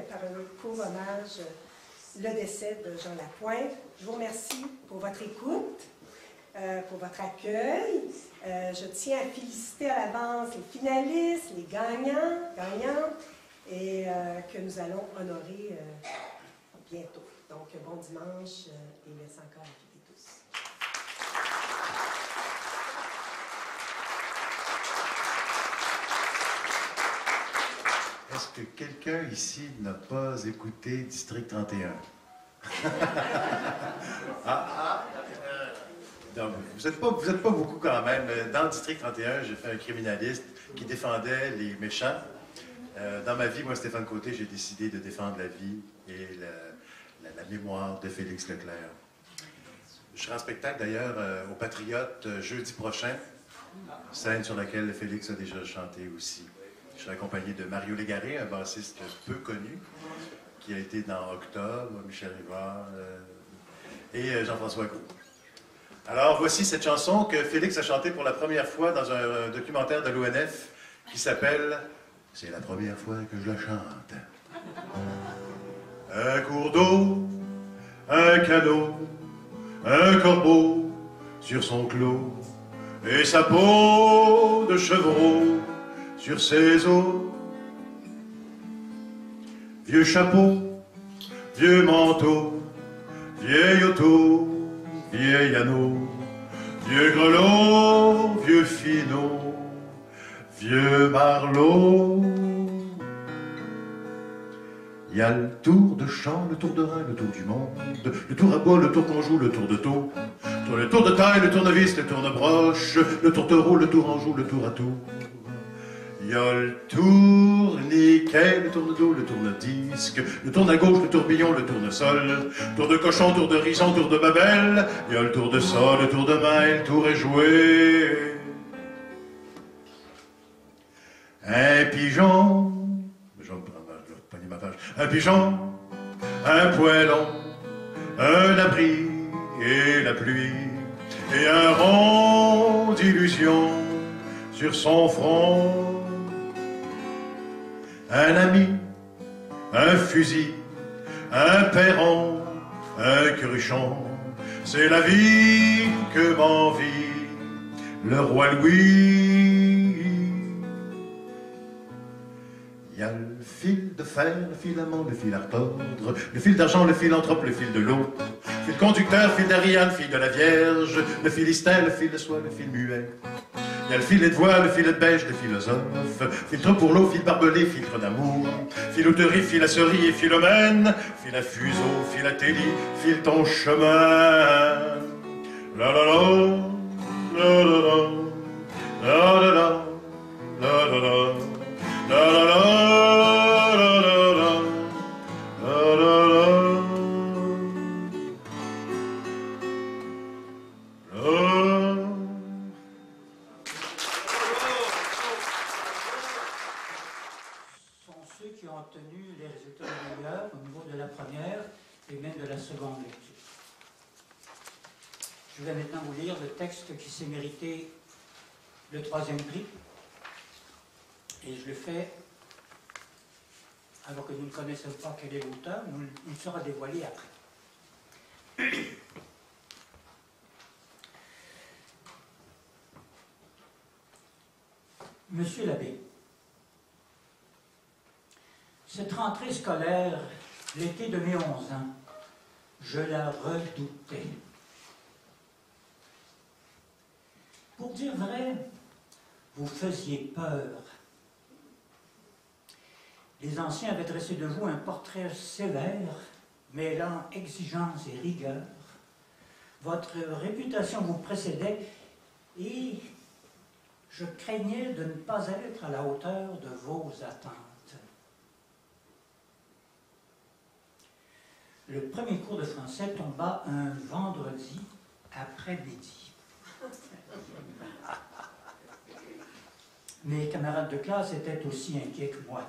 par un court hommage le décès de Jean Lapointe. Je vous remercie pour votre écoute, pour votre accueil. Je tiens à féliciter à l'avance les finalistes, les gagnantes, et que nous allons honorer bientôt. Donc, bon dimanche et merci encore à toutes et tous. Est-ce que quelqu'un ici n'a pas écouté District 31? Non, vous n'êtes pas beaucoup quand même. Dans le District 31, j'ai fait un criminaliste qui défendait les méchants. Dans ma vie, moi, Stéphane Côté, j'ai décidé de défendre la vie et la mémoire de Félix Leclerc. Je serai en spectacle d'ailleurs au Patriote jeudi prochain, scène sur laquelle Félix a déjà chanté aussi. Je serai accompagné de Mario Légaré, un bassiste peu connu, qui a été dans Octobre, Michel Rivard et Jean-François Gault. Alors, voici cette chanson que Félix a chantée pour la première fois dans un documentaire de l'ONF qui s'appelle « C'est la première fois que je la chante ». Un cours d'eau, un canot, un corbeau sur son clos, et sa peau de chevreau sur ses eaux. Vieux chapeau, vieux manteau, vieil auto, vieil anneau, vieux grelot, vieux finot, vieux marlot. Il y a le tour de chant, le tour de rein, le tour du monde, le tour à bois, le tour qu'on joue, le tour de taux, le tour de taille, le tournevis, le tourne-broche, le tourtereau, le tour en joue, le tour à tour. Il y a le tourniquet, le tourne-dos, le tourne-disque, le tourne à gauche, le tourbillon, le tourne-sol, tour de cochon, tour de rison, tour de babel. Il y a le tour de sol, le tour de main, le tour est joué. Un pigeon, un pigeon, un poêlon, un abri et la pluie, et un rond d'illusion sur son front. Un ami, un fusil, un perron, un cruchon, c'est la vie que m'envie le roi Louis. Il y a le fil de fer, le filament, le fil à retordre, le fil d'argent, le philanthrope, le fil de l'eau, le fil conducteur, le fil d'Ariane, le fil de la Vierge, le philistin, le fil de soie, le fil muet. Il y a le filet de voile, le filet de beige, le philosophe, filtre pour l'eau, fil barbelé, filtre d'amour, filouterie, filasserie et philomène, fil à fuseau, philatélie, file ton chemin. La la la, la la la, la la la, la la la, la la la, la la la, la la la. Qui ont obtenu les résultats les meilleurs au niveau de la première et même de la seconde lecture. Je vais maintenant vous lire le texte qui s'est mérité le 3e prix, et je le fais alors que nous ne connaissons pas quel est l'auteur, il sera dévoilé après. Monsieur l'abbé, cette rentrée scolaire, l'été de mes 11 ans, je la redoutais. Pour dire vrai, vous faisiez peur. Les anciens avaient dressé de vous un portrait sévère, mêlant exigence et rigueur. Votre réputation vous précédait et je craignais de ne pas être à la hauteur de vos attentes. Le premier cours de français tomba un vendredi après-midi. Mes camarades de classe étaient aussi inquiets que moi.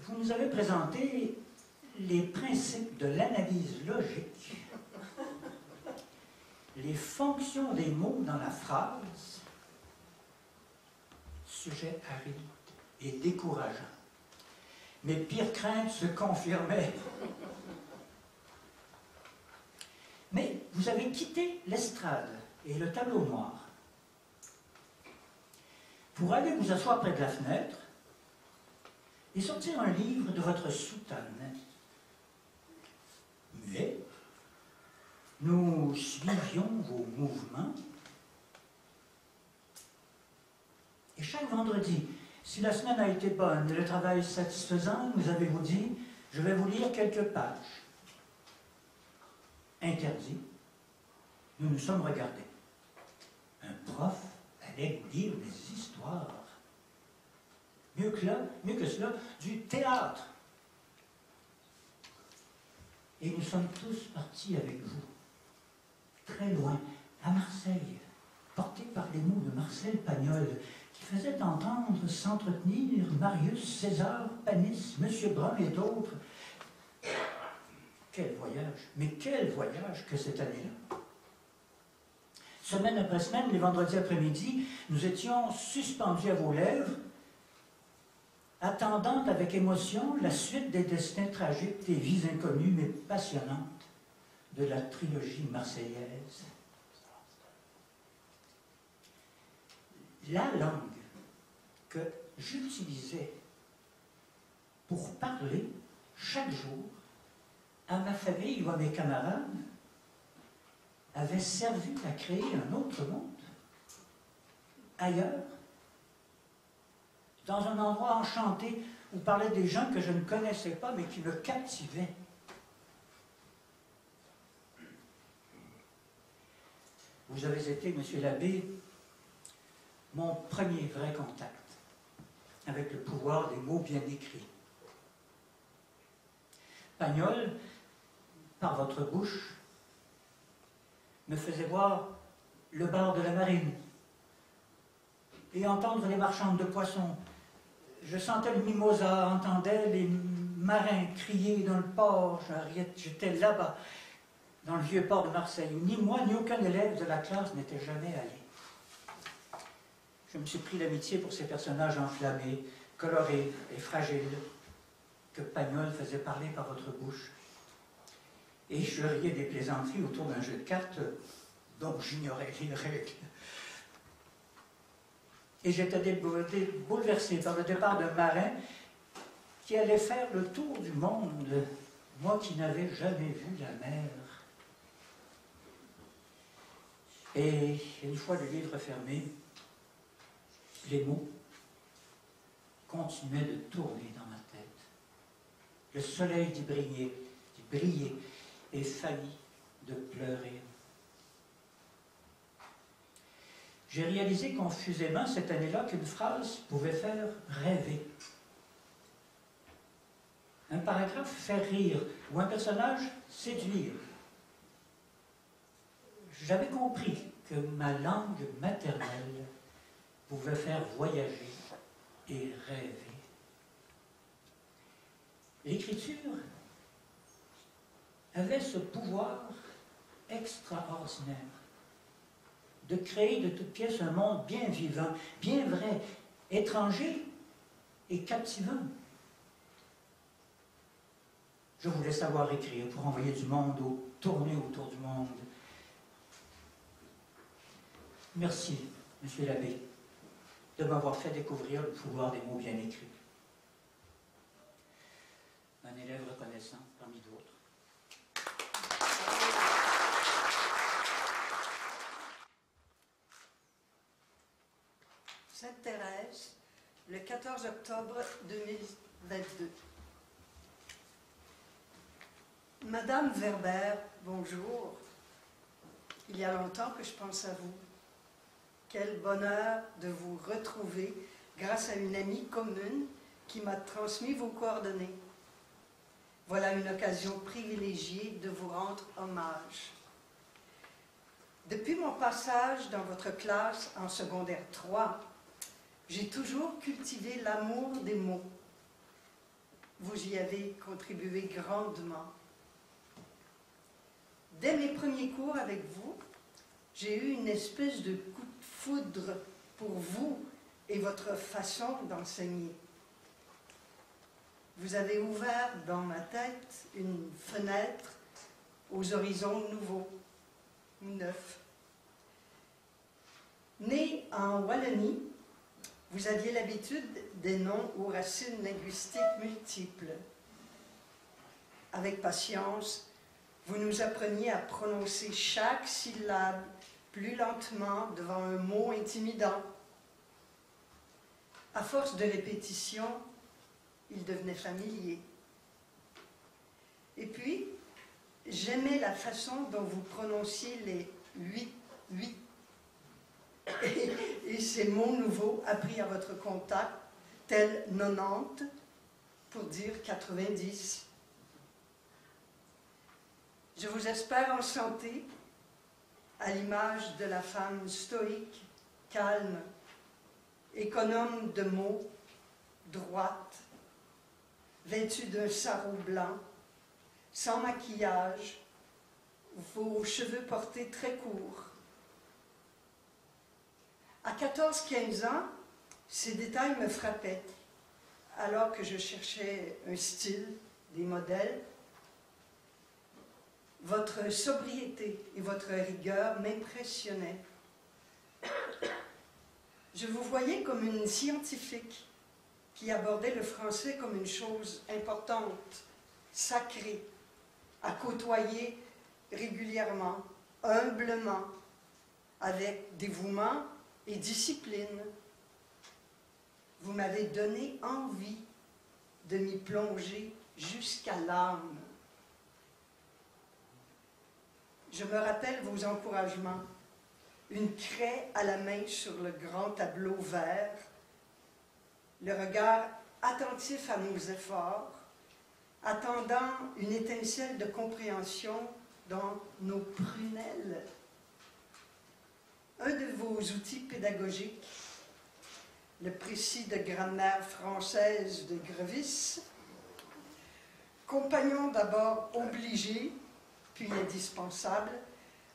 Vous nous avez présenté les principes de l'analyse logique, les fonctions des mots dans la phrase, sujet aride et décourageant. Mes pires craintes se confirmaient. Mais vous avez quitté l'estrade et le tableau noir pour aller vous asseoir près de la fenêtre et sortir un livre de votre soutane. Mais nous suivions vos mouvements et chaque vendredi, si la semaine a été bonne et le travail satisfaisant, nous avez-vous dit, je vais vous lire quelques pages. Interdit, nous nous sommes regardés. Un prof allait vous lire des histoires. Mieux que cela, du théâtre. Et nous sommes tous partis avec vous, très loin, à Marseille, portés par les mots de Marcel Pagnol, qui faisait entendre s'entretenir Marius, César, Panis, M. Brun et d'autres. Quel voyage, mais quel voyage que cette année-là! Semaine après semaine, les vendredis après-midi, nous étions suspendus à vos lèvres, attendant avec émotion la suite des destins tragiques, des vies inconnues mais passionnantes de la trilogie marseillaise. La langue que j'utilisais pour parler chaque jour à ma famille ou à mes camarades avait servi à créer un autre monde, ailleurs, dans un endroit enchanté où parlaient des gens que je ne connaissais pas mais qui me captivaient. Vous avez été, monsieur l'abbé, mon premier vrai contact avec le pouvoir des mots bien écrits. Pagnol, par votre bouche, me faisait voir le bar de la marine et entendre les marchandes de poissons. Je sentais le mimosa, entendais les marins crier dans le port. J'étais là-bas, dans le vieux port de Marseille. Ni moi, ni aucun élève de la classe n'était jamais allé. Je me suis pris d'amitié pour ces personnages enflammés, colorés et fragiles, que Pagnol faisait parler par votre bouche. Et je riais des plaisanteries autour d'un jeu de cartes dont j'ignorais les règles. Et j'étais bouleversé par le départ d'un marin qui allait faire le tour du monde, moi qui n'avais jamais vu la mer. Et une fois le livre fermé, les mots continuaient de tourner dans ma tête. Le soleil d'y briller et failli de pleurer. J'ai réalisé confusément cette année-là qu'une phrase pouvait faire rêver. Un paragraphe faire rire ou un personnage séduire. J'avais compris que ma langue maternelle pouvait faire voyager et rêver. L'écriture avait ce pouvoir extraordinaire de créer de toutes pièces un monde bien vivant, bien vrai, étranger et captivant. Je voulais savoir écrire pour envoyer du monde tourner autour du monde. Merci, monsieur l'abbé, de m'avoir fait découvrir le pouvoir des mots bien écrits. Un élève reconnaissant parmi d'autres. Sainte-Thérèse, le 14 octobre 2022. Madame Verber, bonjour. Il y a longtemps que je pense à vous. Quel bonheur de vous retrouver grâce à une amie commune qui m'a transmis vos coordonnées. Voilà une occasion privilégiée de vous rendre hommage. Depuis mon passage dans votre classe en secondaire 3, j'ai toujours cultivé l'amour des mots. Vous y avez contribué grandement. Dès mes premiers cours avec vous, j'ai eu une espèce de coup de foudre pour vous et votre façon d'enseigner. Vous avez ouvert dans ma tête une fenêtre aux horizons nouveaux, neufs. Né en Wallonie, vous aviez l'habitude des noms aux racines linguistiques multiples. Avec patience, vous nous appreniez à prononcer chaque syllabe plus lentement devant un mot intimidant. À force de répétition, il devenait familier. Et puis, j'aimais la façon dont vous prononciez les oui. Et ces mots nouveaux appris à votre contact, tels 90 pour dire 90. Je vous espère en santé, à l'image de la femme stoïque, calme, économe de mots, droite, vêtue d'un sarrau blanc, sans maquillage, vos cheveux portés très courts. À 14-15 ans, ces détails me frappaient, alors que je cherchais un style, des modèles. Votre sobriété et votre rigueur m'impressionnaient. Je vous voyais comme une scientifique qui abordait le français comme une chose importante, sacrée, à côtoyer régulièrement, humblement, avec dévouement et discipline. Vous m'avez donné envie de m'y plonger jusqu'à l'âme. Je me rappelle vos encouragements, une craie à la main sur le grand tableau vert, le regard attentif à nos efforts, attendant une étincelle de compréhension dans nos prunelles. Un de vos outils pédagogiques, le précis de grammaire française de Grevis, compagnon d'abord obligé, puis indispensable,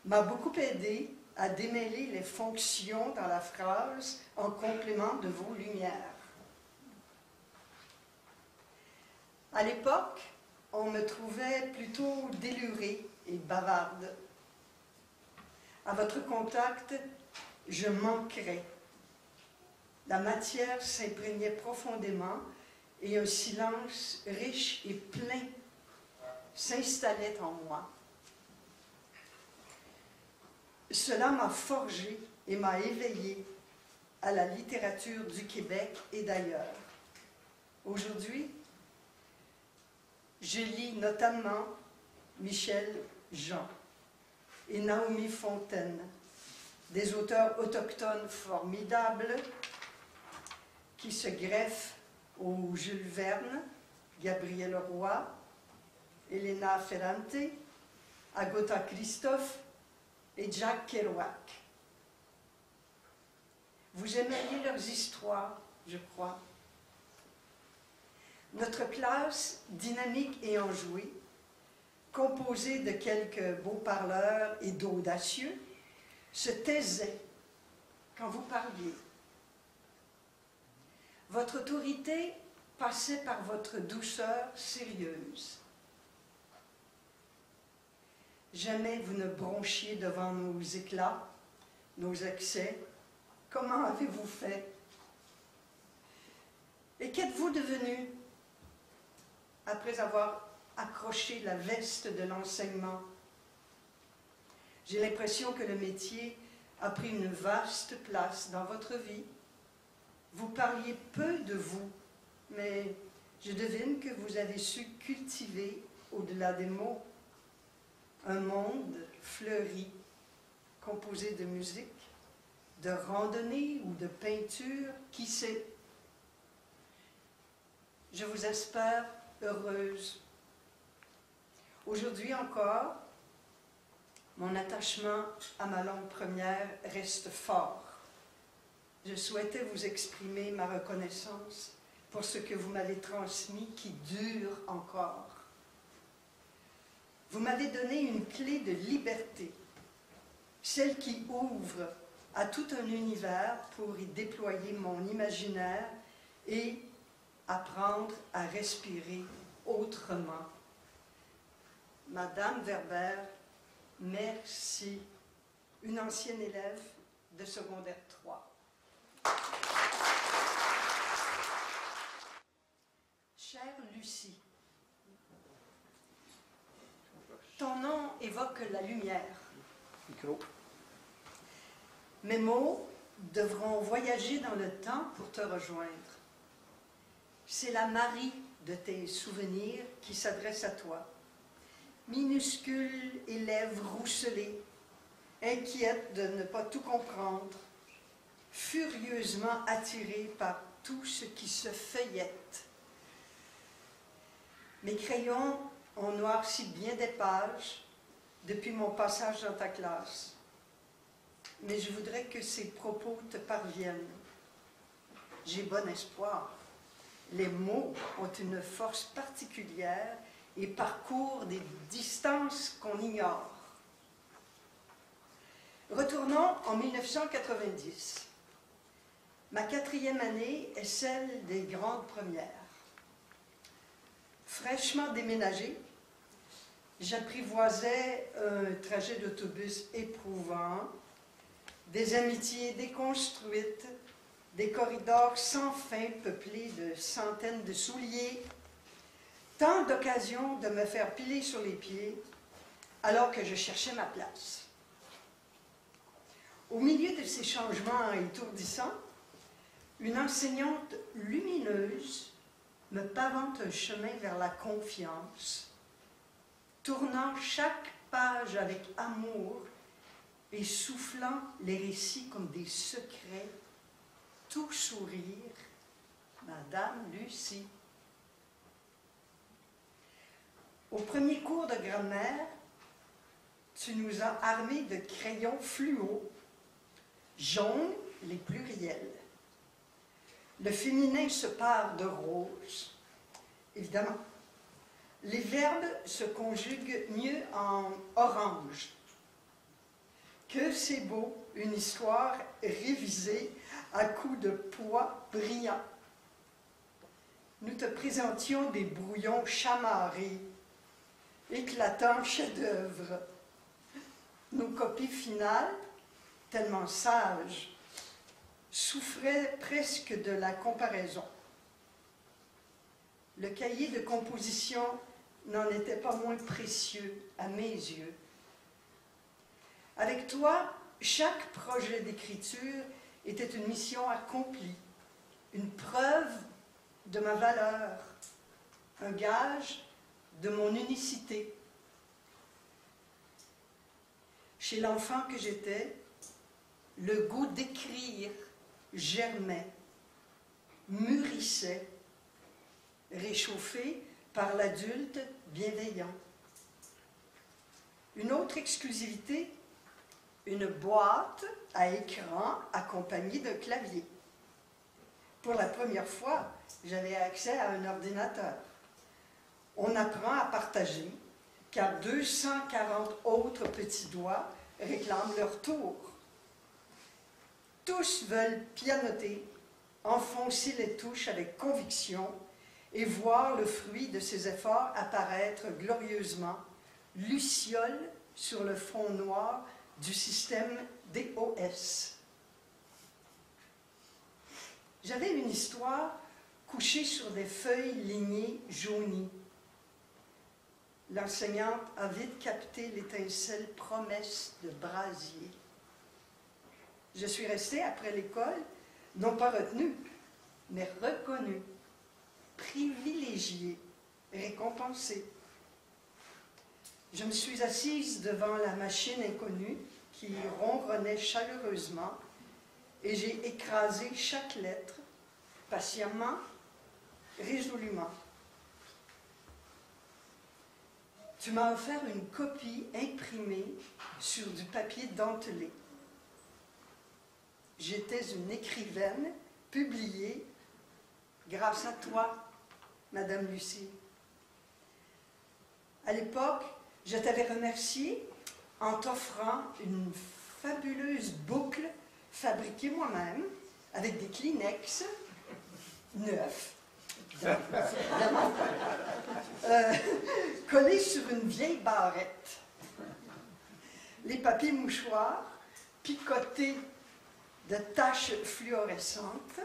m'a beaucoup aidé à démêler les fonctions dans la phrase en complément de vos lumières. À l'époque, on me trouvait plutôt délurée et bavarde. À votre contact, je manquerais. La matière s'imprégnait profondément et un silence riche et plein s'installait en moi. Cela m'a forgé et m'a éveillé à la littérature du Québec et d'ailleurs. Aujourd'hui, je lis notamment Michel Jean et Naomi Fontaine, des auteurs autochtones formidables qui se greffent aux Jules Verne, Gabriel Roy, Elena Ferrante, Agatha Christophe et Jack Kerouac. Vous aimeriez leurs histoires, je crois. Notre classe, dynamique et enjouée, composée de quelques beaux parleurs et d'audacieux, se taisait quand vous parliez. Votre autorité passait par votre douceur sérieuse. Jamais vous ne bronchiez devant nos éclats, nos excès. Comment avez-vous fait? Et qu'êtes-vous devenu après avoir accroché la veste de l'enseignement? J'ai l'impression que le métier a pris une vaste place dans votre vie. Vous parliez peu de vous, mais je devine que vous avez su cultiver, au-delà des mots, un monde fleuri, composé de musique, de randonnée ou de peinture, qui sait. Je vous espère heureuse. Aujourd'hui encore, mon attachement à ma langue première reste fort. Je souhaitais vous exprimer ma reconnaissance pour ce que vous m'avez transmis qui dure encore. Vous m'avez donné une clé de liberté, celle qui ouvre à tout un univers pour y déployer mon imaginaire et apprendre à respirer autrement. Madame Verber, merci. Une ancienne élève de secondaire 3. Chère Lucie, ton nom évoque la lumière. Micro. Mes mots devront voyager dans le temps pour te rejoindre. C'est la Marie de tes souvenirs qui s'adresse à toi. Minuscule et lèvres rousselées, inquiète de ne pas tout comprendre, furieusement attirée par tout ce qui se feuillette. Mes crayons ont noirci bien des pages depuis mon passage dans ta classe, mais je voudrais que ces propos te parviennent. J'ai bon espoir. Les mots ont une force particulière et parcourent des distances qu'on ignore. Retournons en 1990. Ma 4e année est celle des grandes premières. Fraîchement déménagée, j'apprivoisais un trajet d'autobus éprouvant, des amitiés déconstruites des corridors sans fin peuplés de centaines de souliers, tant d'occasions de me faire piler sur les pieds alors que je cherchais ma place. Au milieu de ces changements étourdissants, une enseignante lumineuse me pavante un chemin vers la confiance, tournant chaque page avec amour et soufflant les récits comme des secrets, tout sourire, Madame Lucie. Au premier cours de grammaire, tu nous as armés de crayons fluo, jaunes les pluriels. Le féminin se pare de rose, évidemment. Les verbes se conjuguent mieux en orange. Que c'est beau, une histoire révisée à coups de pois brillants. Nous te présentions des brouillons chamarrés, éclatants chefs-d'œuvre. Nos copies finales, tellement sages, souffraient presque de la comparaison. Le cahier de composition n'en était pas moins précieux à mes yeux. Avec toi, chaque projet d'écriture était une mission accomplie, une preuve de ma valeur, un gage de mon unicité. Chez l'enfant que j'étais, le goût d'écrire germait, mûrissait, réchauffé par l'adulte bienveillant. Une autre exclusivité, une boîte à écran accompagnée d'un clavier. Pour la première fois, j'avais accès à un ordinateur. On apprend à partager, car 240 autres petits doigts réclament leur tour. Tous veulent pianoter, enfoncer les touches avec conviction et voir le fruit de ses efforts apparaître glorieusement, luciole sur le fond noir du système DOS. J'avais une histoire couchée sur des feuilles lignées jaunies. L'enseignante a vite capté l'étincelle promesse de brasier. Je suis restée après l'école, non pas retenue, mais reconnue, privilégiée, récompensée. Je me suis assise devant la machine inconnue qui ronronnait chaleureusement et j'ai écrasé chaque lettre, patiemment, résolument. Tu m'as offert une copie imprimée sur du papier dentelé. J'étais une écrivaine publiée grâce à toi, Madame Lucie. À l'époque, je t'avais remercié en t'offrant une fabuleuse boucle fabriquée moi-même avec des Kleenex neufs, évidemment, collés sur une vieille barrette. Les papiers mouchoirs picotés de taches fluorescentes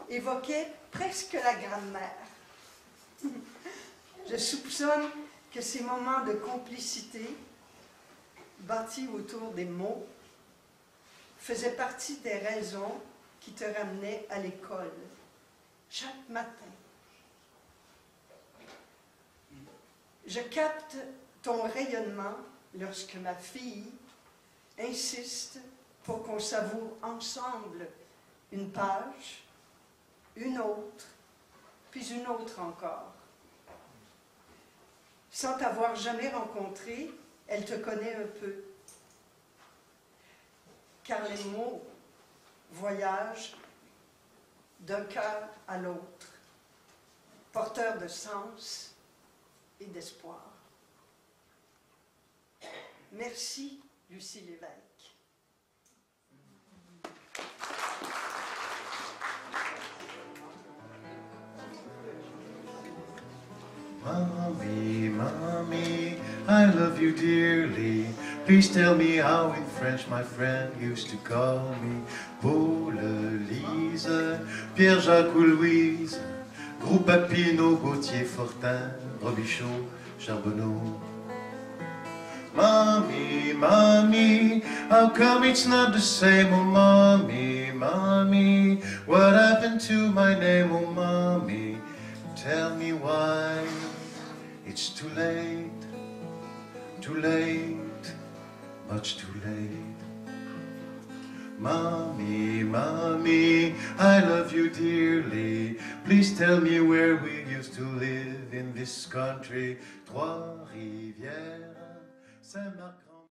évoquaient presque la grammaire. Je soupçonne que ces moments de complicité, bâtis autour des mots, faisaient partie des raisons qui te ramenaient à l'école, chaque matin. Je capte ton rayonnement lorsque ma fille insiste pour qu'on savoure ensemble une page, une autre, puis une autre encore. Sans t'avoir jamais rencontré, elle te connaît un peu. Car les mots voyagent d'un cœur à l'autre, porteurs de sens et d'espoir. Merci, Lucie Lévesque. Mommy, mommy, I love you dearly. Please tell me how in French my friend used to call me. Oh, le lit Denise, Pierre-Jacques ou Louise, Groupe Papineau, Gauthier, Fortin, Robichaud, Charbonneau. Mommy, mommy, how come it's not the same? Oh, mommy, mommy, what happened to my name? Oh, mommy, tell me why. It's too late, much too late. Mommy, mommy, I love you dearly. Please tell me where we used to live in this country. Trois-Rivières, Saint-Marc.